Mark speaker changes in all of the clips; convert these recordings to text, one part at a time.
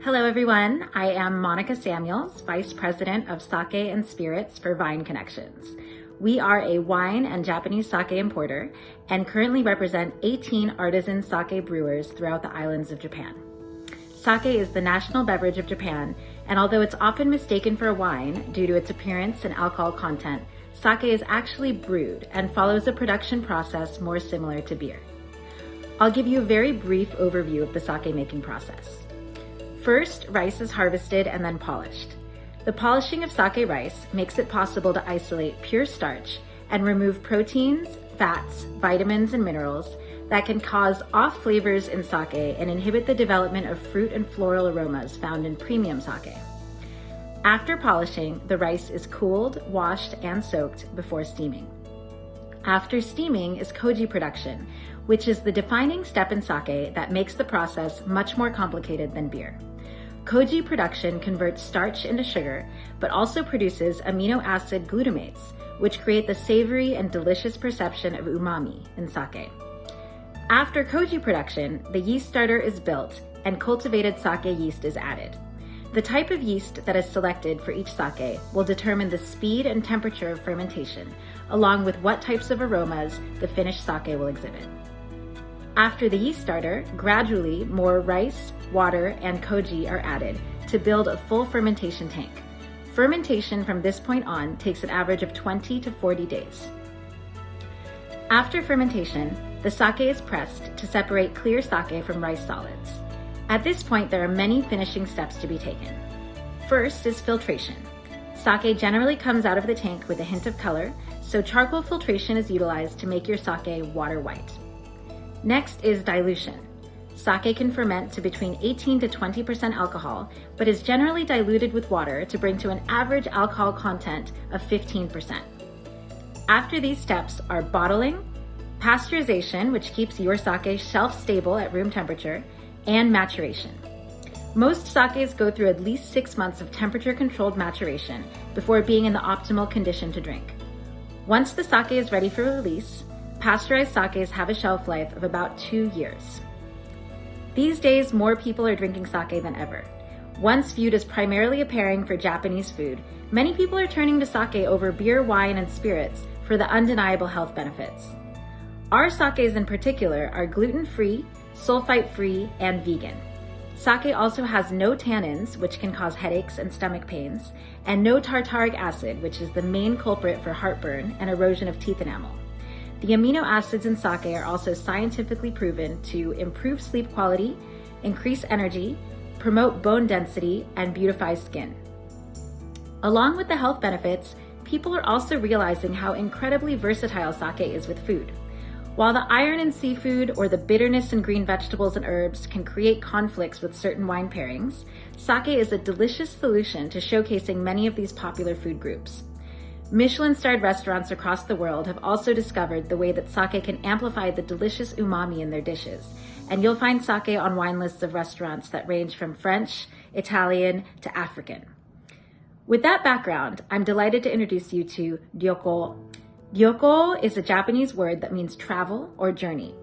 Speaker 1: Hello everyone, I am Monica Samuels, Vice President of Sake and Spirits for Vine Connections. We are a wine and Japanese sake importer and currently represent 18 artisan sake brewers throughout the islands of Japan. Sake is the national beverage of Japan, and although it's often mistaken for a wine due to its appearance and alcohol content, sake is actually brewed and follows a production process more similar to beer. I'll give you a very brief overview of the sake making process. First, rice is harvested and then polished. The polishing of sake rice makes it possible to isolate pure starch and remove proteins, fats, vitamins, and minerals that can cause off flavors in sake and inhibit the development of fruit and floral aromas found in premium sake. After polishing, the rice is cooled, washed, and soaked before steaming. After steaming is koji production, which is the defining step in sake that makes the process much more complicated than beer. Koji production converts starch into sugar, but also produces amino acid glutamates, which create the savory and delicious perception of umami in sake. After koji production, the yeast starter is built and cultivated sake yeast is added. The type of yeast that is selected for each sake will determine the speed and temperature of fermentation, along with what types of aromas the finished sake will exhibit. After the yeast starter, gradually more rice, water, and koji are added to build a full fermentation tank. Fermentation from this point on takes an average of 20 to 40 days. After fermentation, the sake is pressed to separate clear sake from rice solids. At this point, there are many finishing steps to be taken. First is filtration. Sake generally comes out of the tank with a hint of color, so charcoal filtration is utilized to make your sake water white. Next is dilution. Sake can ferment to between 18 to 20% alcohol, but is generally diluted with water to bring to an average alcohol content of 15%. After these steps are bottling, pasteurization, which keeps your sake shelf stable at room temperature, and maturation. Most sakes go through at least 6 months of temperature-controlled maturation before being in the optimal condition to drink. Once the sake is ready for release, pasteurized sakes have a shelf life of about 2 years. These days, more people are drinking sake than ever. Once viewed as primarily a pairing for Japanese food, many people are turning to sake over beer, wine, and spirits for the undeniable health benefits. Our sakes in particular are gluten-free, sulfite-free, and vegan. Sake also has no tannins, which can cause headaches and stomach pains, and no tartaric acid, which is the main culprit for heartburn and erosion of teeth enamel. The amino acids in sake are also scientifically proven to improve sleep quality, increase energy, promote bone density, and beautify skin. Along with the health benefits, people are also realizing how incredibly versatile sake is with food. While the iron in seafood or the bitterness in green vegetables and herbs can create conflicts with certain wine pairings, sake is a delicious solution to showcasing many of these popular food groups. Michelin-starred restaurants across the world have also discovered the way that sake can amplify the delicious umami in their dishes, and you'll find sake on wine lists of restaurants that range from French, Italian, to African. With that background, I'm delighted to introduce you to Ryoko. Ryoko is a Japanese word that means travel or journey.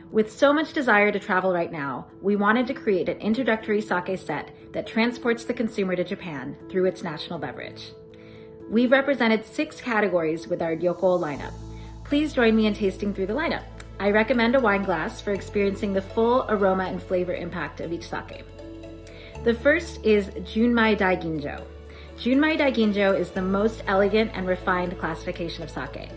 Speaker 1: With so much desire to travel right now, we wanted to create an introductory sake set that transports the consumer to Japan through its national beverage. We've represented 6 categories with our Ryoko lineup. Please join me in tasting through the lineup. I recommend a wine glass for experiencing the full aroma and flavor impact of each sake. The first is Junmai Daiginjo. Junmai Daiginjo is the most elegant and refined classification of sake.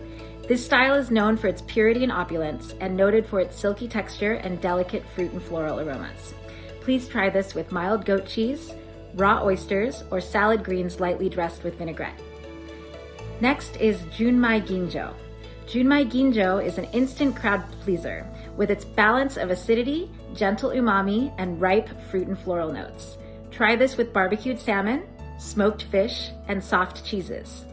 Speaker 1: This style is known for its purity and opulence and noted for its silky texture and delicate fruit and floral aromas. Please try this with mild goat cheese, raw oysters, or salad greens lightly dressed with vinaigrette. Next is Junmai Ginjo. Junmai Ginjo is an instant crowd pleaser with its balance of acidity, gentle umami, and ripe fruit and floral notes. Try this with barbecued salmon, smoked fish, and soft cheeses.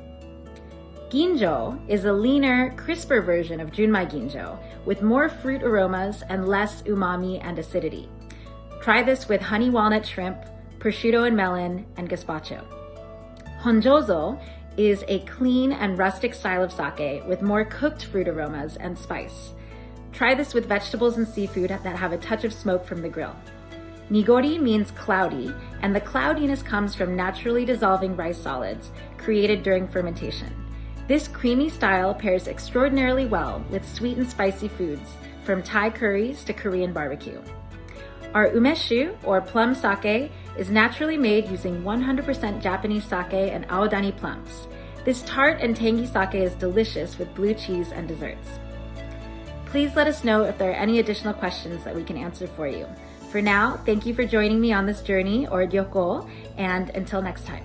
Speaker 1: Ginjo is a leaner, crisper version of Junmai Ginjo with more fruit aromas and less umami and acidity. Try this with honey walnut shrimp, prosciutto and melon, and gazpacho. Honjozo is a clean and rustic style of sake with more cooked fruit aromas and spice. Try this with vegetables and seafood that have a touch of smoke from the grill. Nigori means cloudy, and the cloudiness comes from naturally dissolving rice solids created during fermentation. This creamy style pairs extraordinarily well with sweet and spicy foods, from Thai curries to Korean barbecue. Our umeshu, or plum sake, is naturally made using 100% Japanese sake and aodani plums. This tart and tangy sake is delicious with blue cheese and desserts. Please let us know if there are any additional questions that we can answer for you. For now, thank you for joining me on this journey, or ryoko, and until next time.